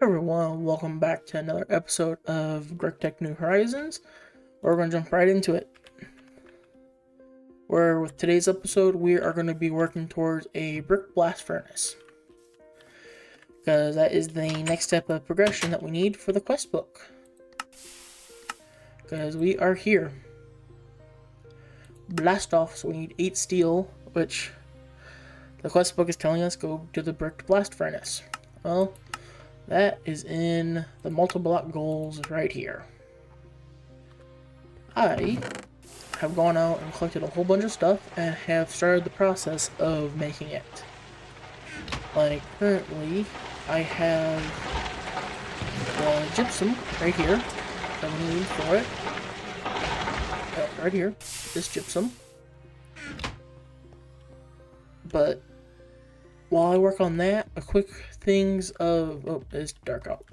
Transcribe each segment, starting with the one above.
Everyone, welcome back to another episode of Gregtech New Horizons. We're going to jump right into it. Where with today's episode, we are going to be working towards a brick blast furnace. Because that is the next step of progression that we need for the quest book. Because we are here. Blast off, so we need 8 steel, which the quest book is telling us go to the brick blast furnace. Well, that is in the multi-block goals right here. I have gone out and collected a whole bunch of stuff and have started the process of making it. Like, currently, I have the gypsum right here that we need for it. Right here, this gypsum. But while I work on that, quick things it's dark out.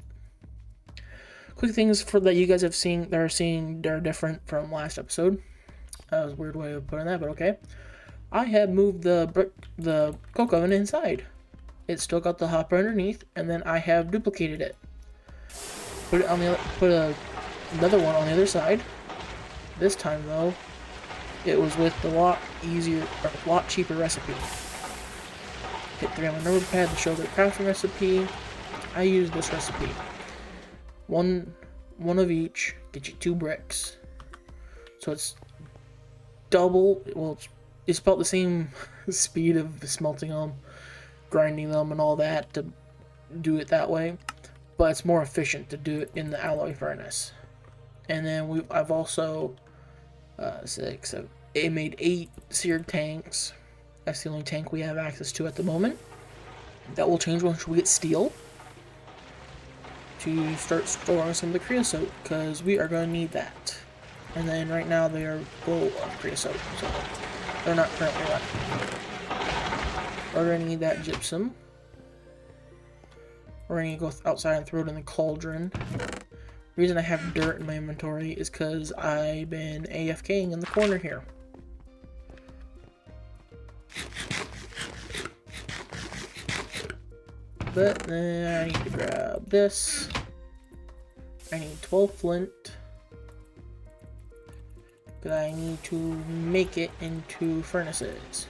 Quick things that you guys have seen that are different from last episode. That was a weird way of putting that, but okay. I have moved the coke oven inside. It's still got the hopper underneath, and then I have duplicated it. Put another one on the other side. This time though, it was with the lot cheaper recipe. Hit 3 on the number pad to show the crafting recipe. I use this recipe. One of each, get you 2 bricks. So it's double, well, it's about the same speed of smelting them, grinding them, and all that to do it that way. But it's more efficient to do it in the alloy furnace. And then I've also it made 8 seared tanks. That's the only tank we have access to at the moment. That will change once we get steel to start storing some of the creosote, because we are going to need that. And then right now they are full of creosote, so they're not currently running. We're going to need that gypsum. We're going to go outside and throw it in the cauldron. The reason I have dirt in my inventory is because I've been AFKing in the corner here. But then I need to grab this. I need 12 flint. But I need to make it into furnaces.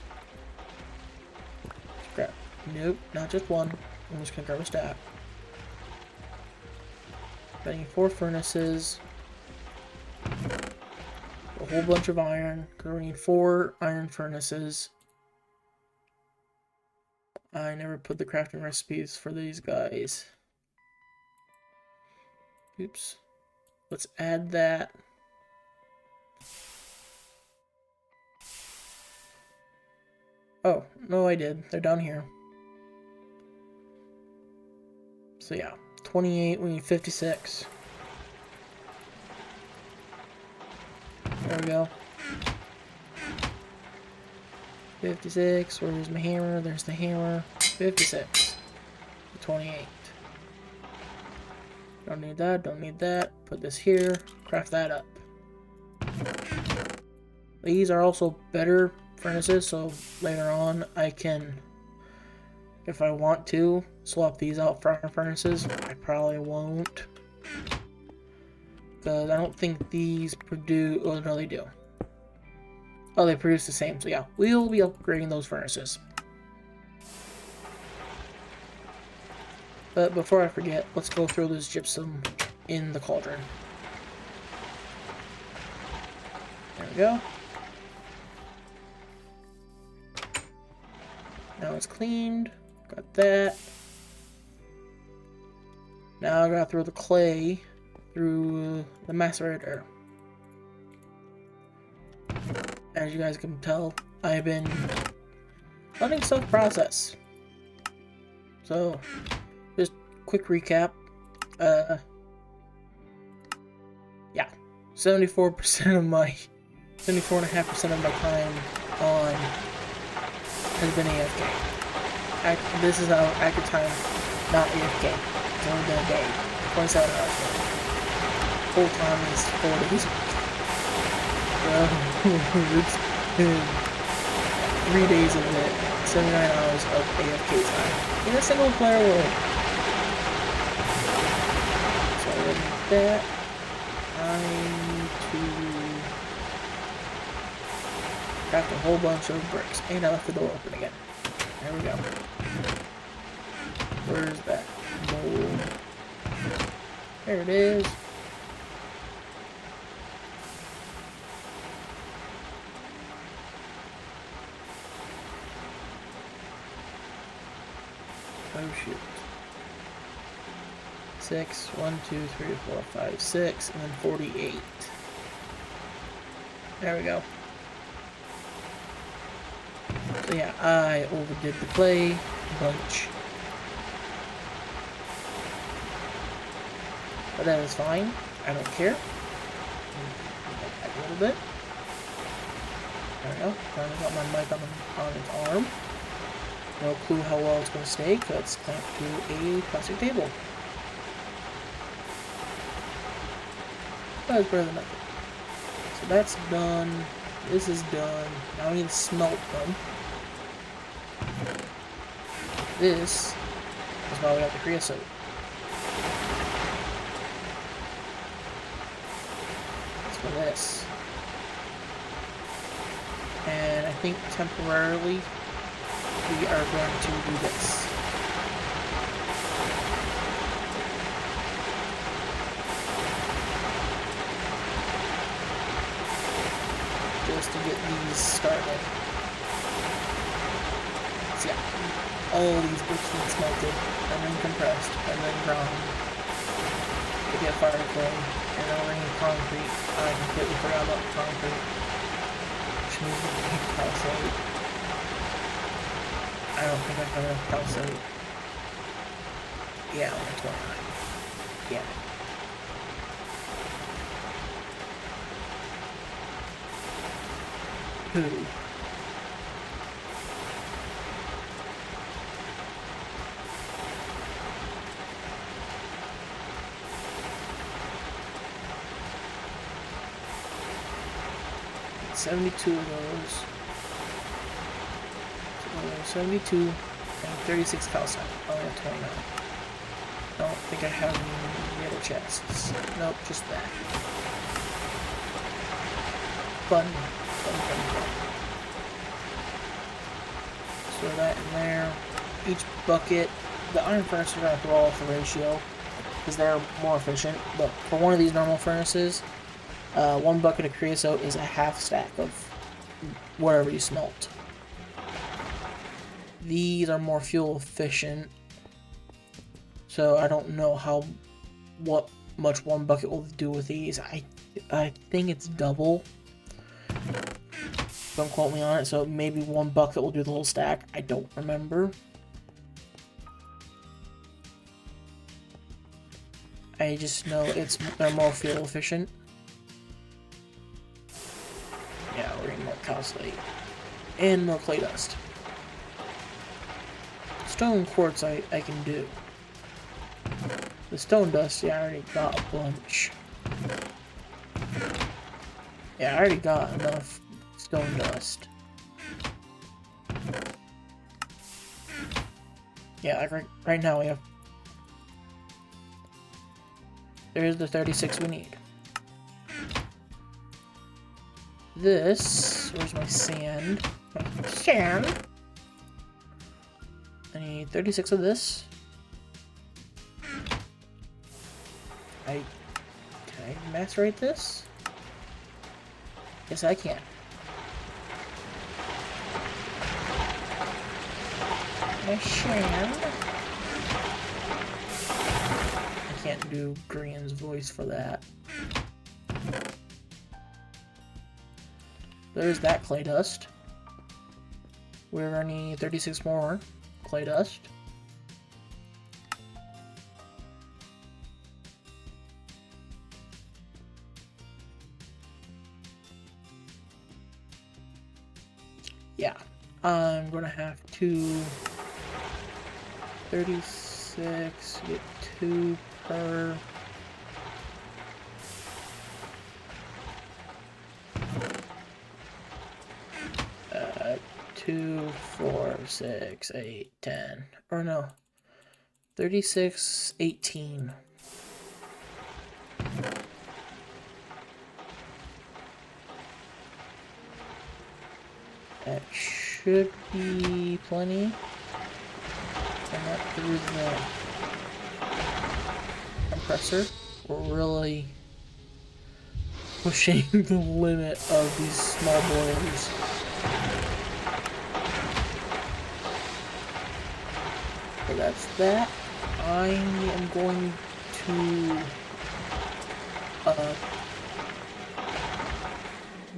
Scrap. Nope, not just one. I'm just gonna grab a stack. I need 4 furnaces. A whole bunch of iron, because we need 4 iron furnaces. I never put the crafting recipes for these guys. Oops. Let's add that. Oh, no I did. They're down here. So yeah, 28, we need 56. There we go. 56, where's my hammer? There's the hammer. 56. 28. Don't need that, don't need that. Put this here, craft that up. These are also better furnaces, so later on I can, if I want to, swap these out for iron furnaces. I probably won't, because I don't think these produce, oh no they do. Oh, they produce the same, so yeah, we'll be upgrading those furnaces. But before I forget, let's go throw this gypsum in the cauldron. There we go. Now it's cleaned. Got that. Now I gotta throw the clay through the macerator. As you guys can tell, I've been letting stuff process. So, just quick recap. Yeah, 74% of my, 74.5% of my time on has been AFK. This is our active time, not AFK. It's only been a day, 27 hours. Full time is 4 days. It's been 3 days of it, 79 hours of AFK time in a single player world. that, I need to craft a whole bunch of bricks. And I left the door open again. There we go. Where's that mold? There it is. Oh shoot. 6, 1, 2, 3, 4, 5, 6, and then 48. There we go. So yeah, I overdid the clay bunch. But that is fine. I don't care. Back a little bit. There we go. Finally got my mic on its arm. No clue how well it's going to stay because it's clamped to a plastic table. That was better than nothing. So that's done. This is done. Now we need to smelt them. This is why we have the creosote. That's for this. And I think temporarily we are going to do this. Just to get these started. So yeah, all these bricks need smelted, and then compressed, and then ground to get fire clay, and then we're gonna concrete. I completely forgot about concrete, which means we need calcite. I don't think I have enough calcite. Yeah, only 29. Yeah. Who? It's 72 of those. So 72 and 36 calcite. I only have 29. I don't think I have any other chests. Nope, just that. Fun. Throw that in there. Each bucket, the iron furnaces are going to throw off the ratio because they're more efficient. But for one of these normal furnaces, 1 bucket of creosote is a half stack of whatever you smelt. These are more fuel efficient, so I don't know what much 1 bucket will do with these. I think it's double. Don't quote me on it, so maybe 1 bucket will do the whole stack. I don't remember. I just know they're more fuel efficient. Yeah, we're getting more calcite. And more clay dust. Stone quartz I can do. The stone dust, yeah, I already got a bunch. Yeah, I already got enough stone dust. Yeah, like right now we have... There's the 36 we need. This... Where's my sand? My sand! I need 36 of this. Can I macerate this? Yes, I can. I can't do Grian's voice for that. There's that clay dust. We're gonna need 36 more clay dust. Yeah, I'm gonna have to 36, get 2 per. 2, 4, 6, 8, 10. Or no. 36, 18. That should be plenty. And that through the compressor. We're really pushing the limit of these small boilers. So that's that. I am going to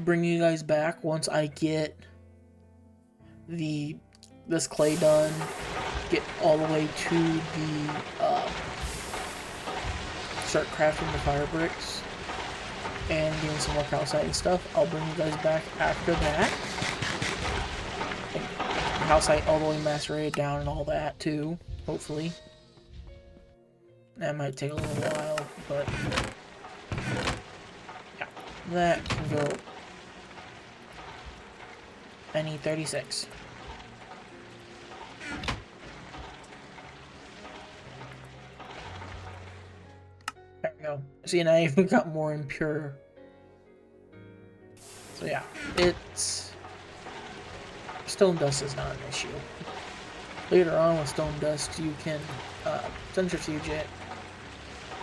bring you guys back once I get this clay done, get all the way to the start crafting the fire bricks and doing some more calcite and stuff. I'll bring you guys back after that. And calcite all the way macerated down and all that too, hopefully. That might take a little while, but yeah, that can go. I need 36. There we go. See, and I even got more impure. So yeah, it's... Stone dust is not an issue. Later on with stone dust, you can centrifuge it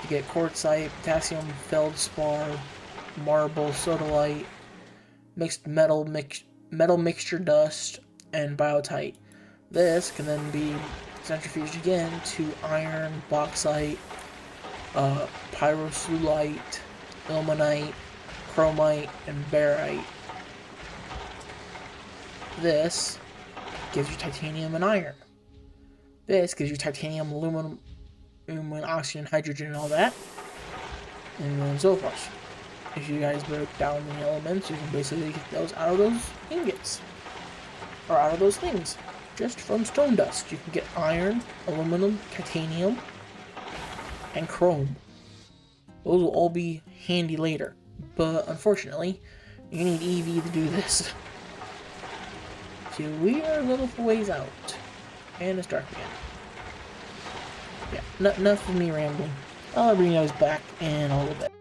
to get quartzite, potassium feldspar, marble, sodalite, mixed metal mixture dust, and biotite. This can then be centrifuged again to iron, bauxite, pyrosulite, ilmenite, chromite, and barite. This gives you titanium and iron. This gives you titanium, aluminum, oxygen, hydrogen, and all that. And so forth. If you guys break down the elements, you can basically get those out of those ingots. Or out of those things. Just from stone dust. You can get iron, aluminum, titanium, and chrome. Those will all be handy later. But unfortunately, you need EV to do this. So we are a little ways out. And it's dark again. Yeah, enough of me rambling. I'll bring you guys back in a little bit.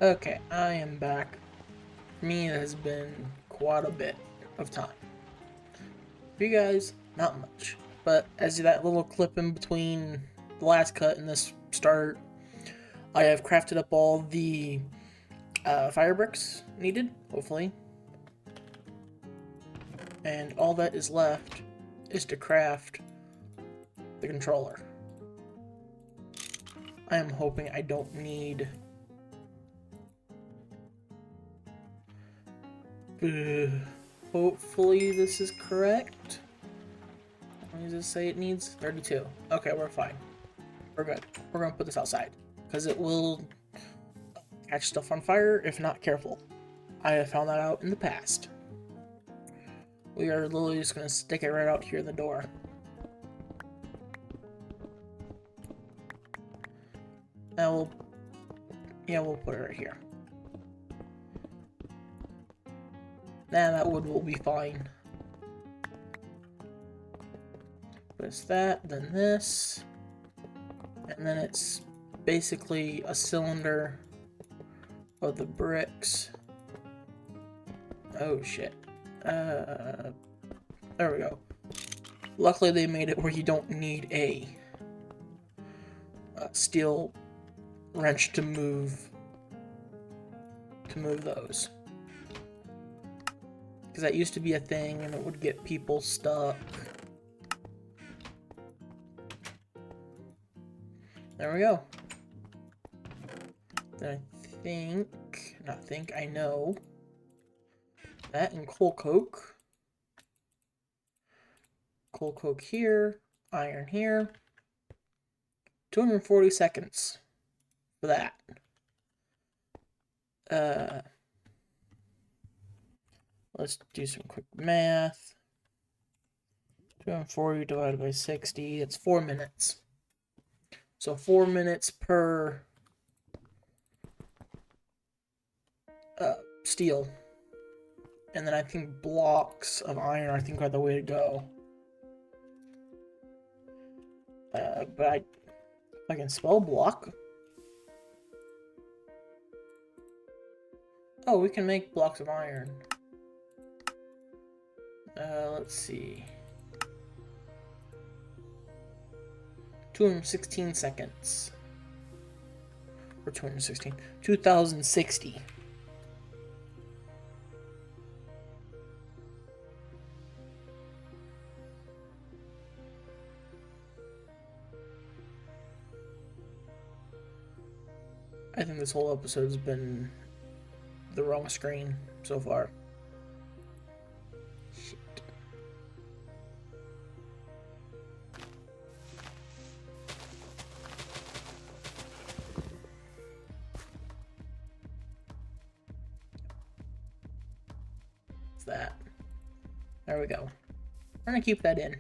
Okay, I am back. For me, it has been quite a bit of time. For you guys, not much. But as that little clip in between the last cut and this start, I have crafted up all the fire bricks needed, hopefully. And all that is left is to craft the controller. I am hoping I don't need... hopefully this is correct. What does it say it needs? 32. Okay, we're fine. We're good. We're gonna put this outside, because it will catch stuff on fire if not careful. I have found that out in the past. We are literally just gonna stick it right out here in the door. And we'll put it right here. Nah, that wood will be fine. But it's that, then this, and then it's basically a cylinder of the bricks. Oh shit. There we go. Luckily they made it where you don't need a steel wrench to move those. Because that used to be a thing and it would get people stuck. There we go. Then I know that and coal coke. Coal coke here, iron here. 240 seconds for that. Let's do some quick math. 240 divided by 60, it's 4 minutes. So 4 minutes per steel. And then I think blocks of iron, I think, are the way to go. But I can spell block. Oh, we can make blocks of iron. Let's see. 216 seconds. Or 216. 2060. I think this whole episode's been the wrong screen so far. Shit. What's that? There we go. I'm gonna keep that in.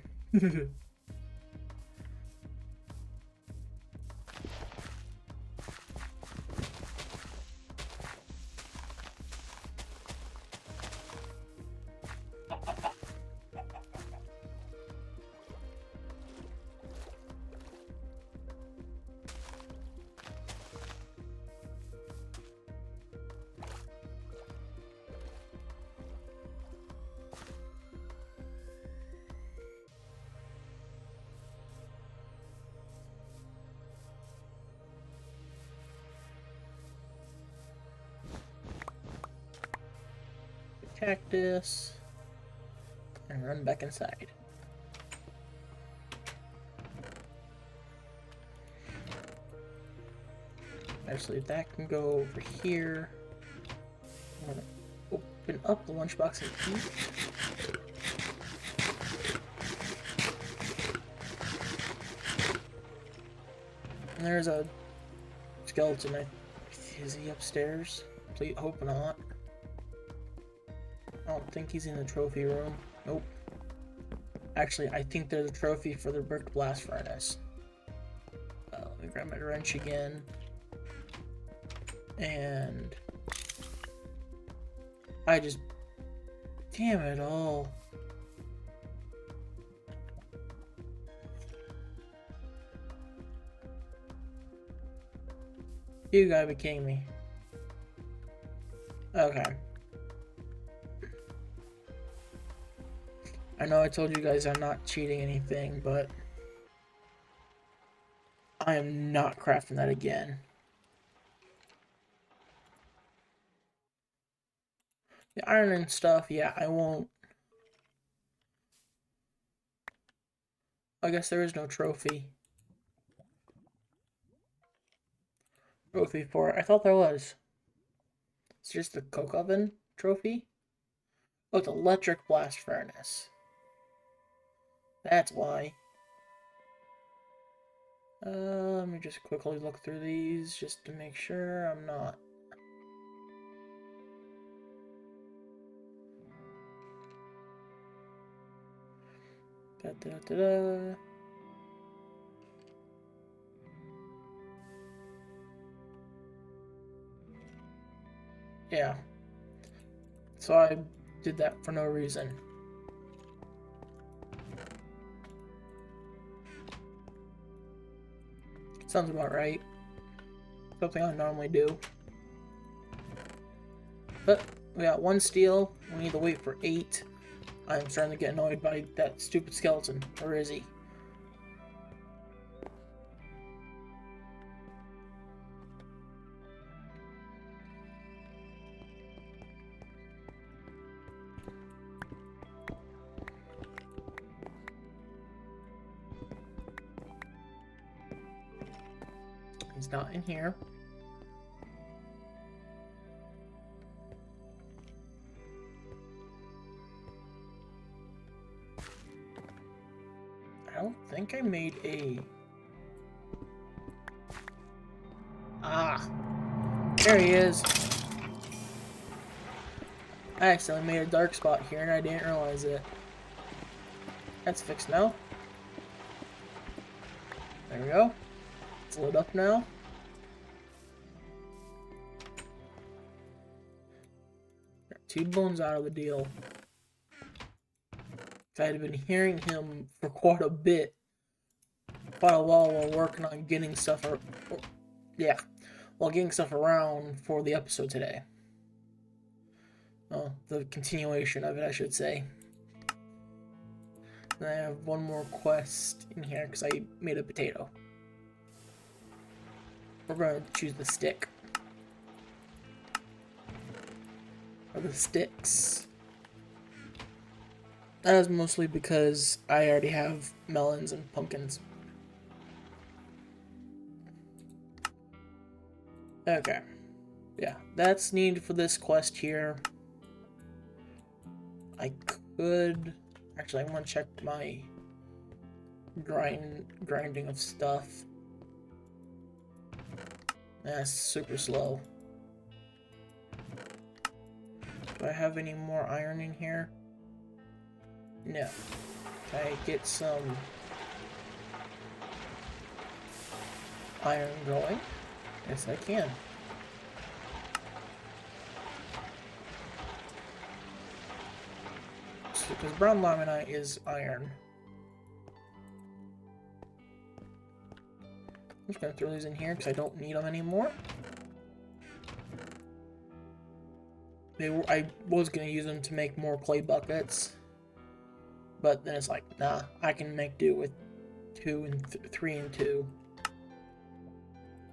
Cactus. And run back inside. Actually, that can go over here. I'm gonna open up the lunchbox and eat. And there's a skeleton. Is he upstairs? Please hope not. I don't think he's in the trophy room. Nope. Actually, I think they're the trophy for the brick blast furnace. Let me grab my wrench again. And I just... Damn it all. You gotta be kidding me. Okay. I know I told you guys I'm not cheating anything, but I am not crafting that again. The iron and stuff, yeah, I won't. I guess there is no trophy. Trophy for it. I thought there was. It's just the coke oven trophy? Oh, it's electric blast furnace. That's why. Let me just quickly look through these just to make sure I'm not. Da-da-da-da. Yeah. So I did that for no reason. Sounds about right. Something I normally do. But we got 1 steel. We need to wait for 8. I'm starting to get annoyed by that stupid skeleton. Where is he? He's not in here. I don't think I made a... Ah! There he is! I accidentally made a dark spot here and I didn't realize it. That's fixed now. There we go. It's lit up now. Got 2 bones out of the deal. I had been hearing him for quite a while while working on getting stuff, while getting stuff around for the episode today. Oh, the continuation of it, I should say. And I have one more quest in here because I made a potato. We're going to choose the stick. Or the sticks. That is mostly because I already have melons and pumpkins. Okay. Yeah, that's needed for this quest here. I could... Actually, I'm going to check my grinding of stuff. That's super slow. Do I have any more iron in here? No. Can I get some iron going? Yes, I can. Because brown laminite is iron. I'm just going to throw these in here because I don't need them anymore. I was going to use them to make more clay buckets. But then it's like, nah, I can make do with 2 and 3 and 2.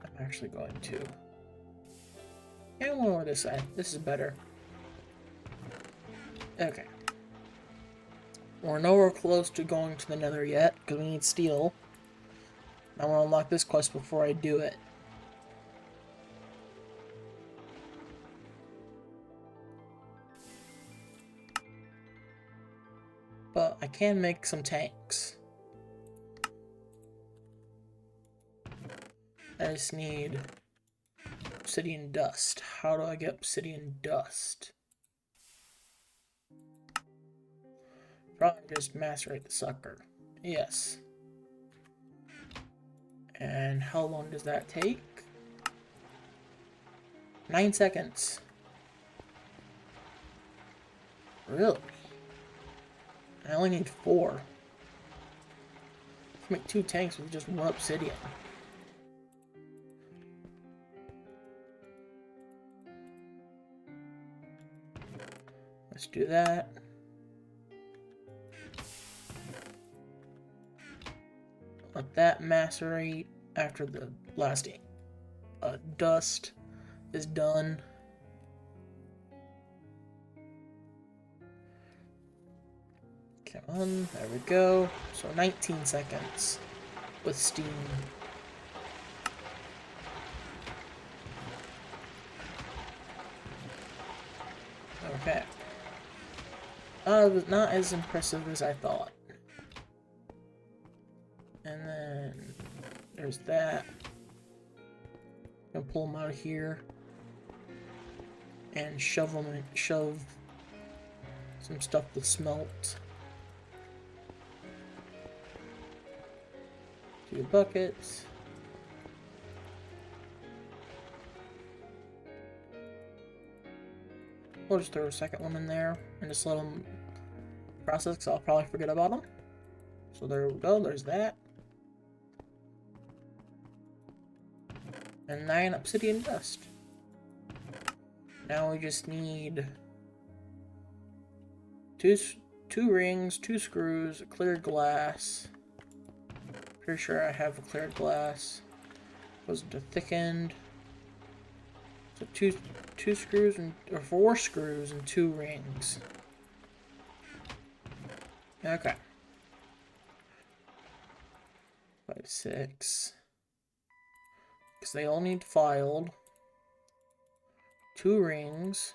I'm actually going to. Yeah, one more this side. This is better. Okay. We're nowhere close to going to the Nether yet, because we need steel. I want to unlock this quest before I do it. But I can make some tanks. I just need obsidian dust. How do I get obsidian dust? Probably just macerate the sucker. Yes. And how long does that take? 9 seconds. Really? I only need 4. Let's make 2 tanks with just 1 obsidian. Let's do that. Let that macerate after the last dust is done. Come on, there we go. So 19 seconds with steam. Okay. Not as impressive as I thought. And then there's that. Gonna pull them out of here and shove some stuff to smelt. 2 buckets. We'll just throw a second one in there and just let them process, because I'll probably forget about them. So there we go, there's that. And 9 obsidian dust. Now we just need 2 rings, 2 screws, a clear glass. Pretty sure I have a clear glass. Goes into thickened. So 2 screws or 4 screws and 2 rings. Okay. 5, 6. Because they all need filed. 2 rings.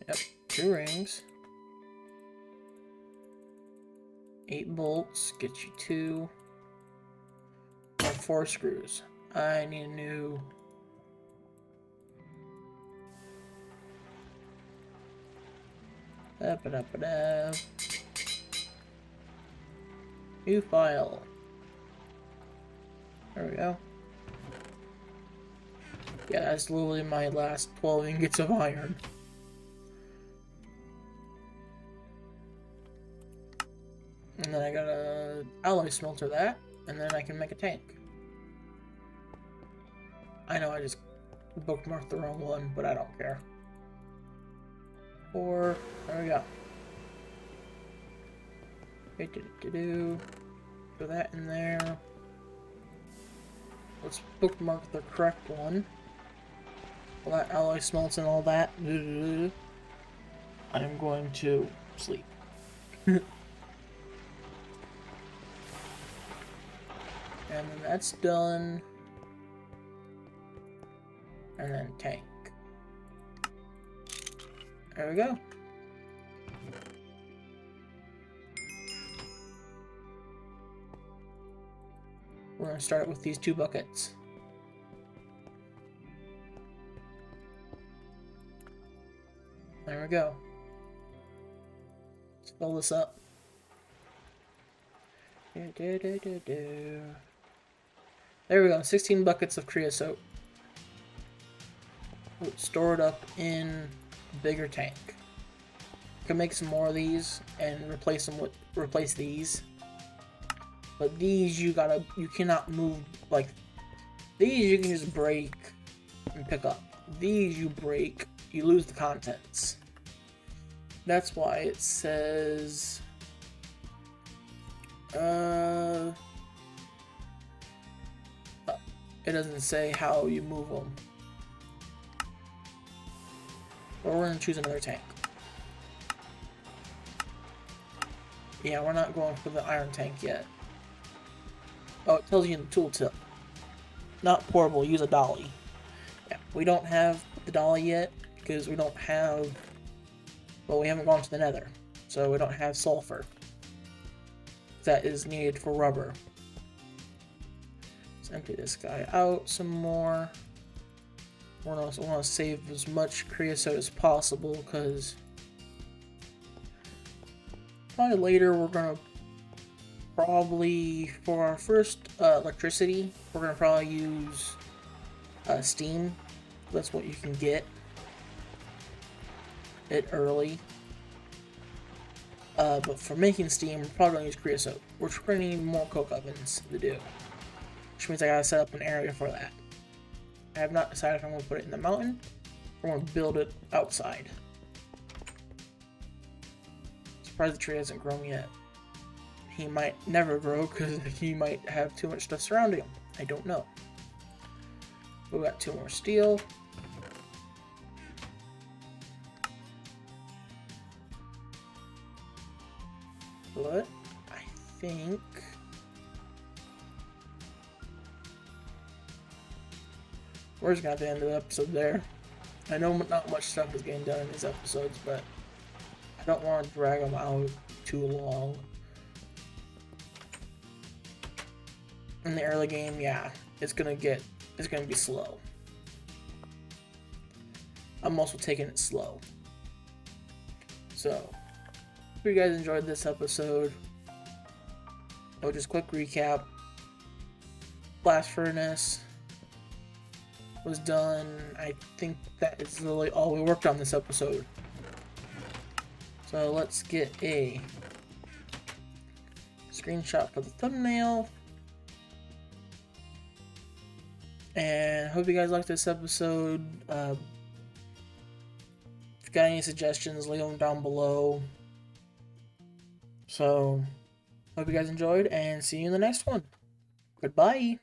Yep, 2 rings. 8 bolts, get you 2. Or 4 screws. I need a new Da-ba-da-ba-da. New file. There we go. Yeah, that's literally my last 12 ingots of iron. And then I gotta alloy smelter that, and then I can make a tank. I know I just bookmarked the wrong one, but I don't care. There we go. Put that in there. Let's bookmark the correct one. All that alloy smelts and all that. I'm going to sleep. And then that's done. And then tank. There we go. We're going to start with these 2 buckets. There we go. Let's fill this up. There we go, 16 buckets of creosote. Store it up in a bigger tank. You can make some more of these and replace these. But these you cannot move, like, these you can just break and pick up. These you break, you lose the contents. That's why it says, it doesn't say how you move them. But we're gonna choose another tank. Yeah, we're not going for the iron tank yet. Oh, it tells you in the tooltip. Not portable, use a dolly. Yeah, we don't have the dolly yet because we don't have... Well, we haven't gone to the nether, so we don't have sulfur. That is needed for rubber. Let's empty this guy out some more. We want to save as much creosote as possible because probably later we're going to for our first electricity, we're going to probably use steam. That's what you can get it early. But for making steam, we're probably going to use creosote, which we're going to need more coke ovens to do. Which means I got to set up an area for that. I have not decided if I'm going to put it in the mountain or I'm going to build it outside. Surprised the tree hasn't grown yet. He might never grow because he might have too much stuff surrounding him. I don't know. We got 2 more steel. But I think we're just gonna have to end the episode there. I know not much stuff is getting done in these episodes, but I don't want to drag them out too long. In the early game, yeah, it's gonna be slow. I'm also taking it slow. So, hope you guys enjoyed this episode. Oh, just quick recap. Blast furnace was done. I think that is literally all we worked on this episode. So let's get a screenshot for the thumbnail. And hope you guys liked this episode. If you got any suggestions, leave them down below. So, hope you guys enjoyed, and see you in the next one. Goodbye.